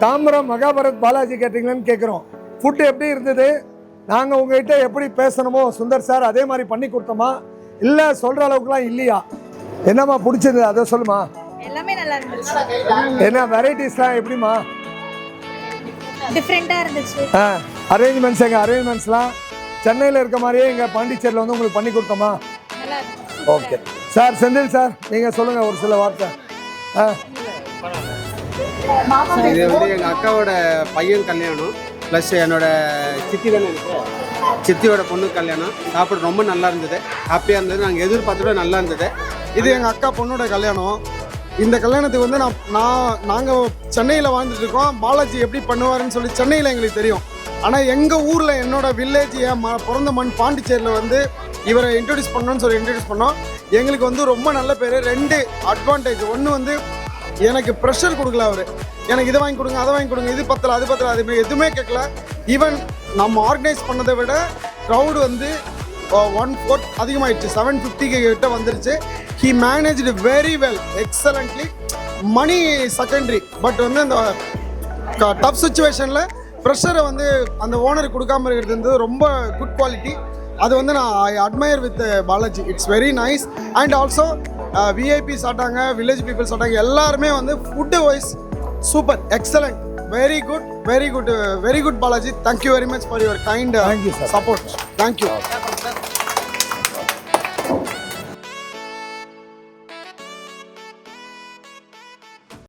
தாம்பரம் மகாபாரத் பாலாஜி கேட்டீங்கன்னு கேட்குறோம். ஃபுட்டு எப்படி இருந்தது? நாங்கள் உங்ககிட்ட எப்படி பேசணுமோ சுந்தர் சார் அதே மாதிரி பண்ணி கொடுத்தோமா, இல்லை சொல்கிற அளவுக்குலாம் இல்லையா? என்னம்மா பிடிச்சது அதை சொல்லுமா. எல்லாமே நல்லா இருந்துச்சு. என்ன வெரைட்டிஸ்லாம் எப்படிமா? டிஃப்ரெண்ட்டாக இருந்துச்சு. அரேஞ்ச்மெண்ட்ஸ் எங்கள் அரேஞ்ச்மெண்ட்ஸ்லாம் சென்னையில் இருக்க மாதிரியே எங்கள் பாண்டிச்சேரியில் வந்து உங்களுக்கு பண்ணி கொடுத்தோமா? நல்லா இருந்துச்சு. Okay sir. செந்தில் சார் நீங்கள் சொல்லுங்கள் ஒரு சில வார்த்தை. இது வந்து எங்கள் அக்காவோட பையன் கல்யாணம் ப்ளஸ் என்னோட சித்தியோட பொண்ணு கல்யாணம். சாப்பிட ரொம்ப நல்லா இருந்தது, ஹாப்பியாக இருந்தது. நாங்கள் எதிர்பார்த்தோட நல்லா இருந்தது. இது எங்கள் அக்கா பொண்ணோட கல்யாணம். இந்த கல்யாணத்துக்கு வந்து நாங்கள் சென்னையில் வாழ்ந்துட்டு இருக்கோம். பாலாஜி எப்படி பண்ணுவாருன்னு சொல்லி சென்னையில் எங்களுக்கு தெரியும். ஆனால் எங்கள் ஊரில் என்னோட வில்லேஜ் பிறந்த மண் பாண்டிச்சேரியில் வந்து இவரை இன்ட்ரடியூஸ் பண்ணணும்னு சொல்லி இன்ட்ரடியூஸ் பண்ணோம். எங்களுக்கு வந்து ரொம்ப நல்ல பேர். 2 அட்வான்டேஜ். ஒன்று வந்து எனக்கு ப்ரெஷர் கொடுக்கல அவர். எனக்கு இதை வாங்கி கொடுங்க, அதை வாங்கி கொடுங்க, இது பத்தலை அது பத்தலை, அது எதுவுமே கேட்கல. ஈவன் நம்ம ஆர்கனைஸ் பண்ணதை விட க்ரௌடு வந்து 1/4 அதிகமாகிடுச்சு. 750 கிட்ட வந்துருச்சு. He managed very well, excellently. Mani secondary, but வந்து அந்த டஃப் சுச்சுவேஷனில் ப்ரெஷரை வந்து அந்த ஓனருக்கு கொடுக்காம இருக்கிறது வந்து ரொம்ப குட் குவாலிட்டி. அது வந்து நான் I admire with Balaji. It's very nice. And also VIP சாப்பிட்டாங்க, வில்லேஜ் பீப்புள் சாப்பிட்டாங்க. எல்லாருமே வந்து food wise super, excellent, very good, very good, very good Balaji. Thank you very much for your kind support. Thank you.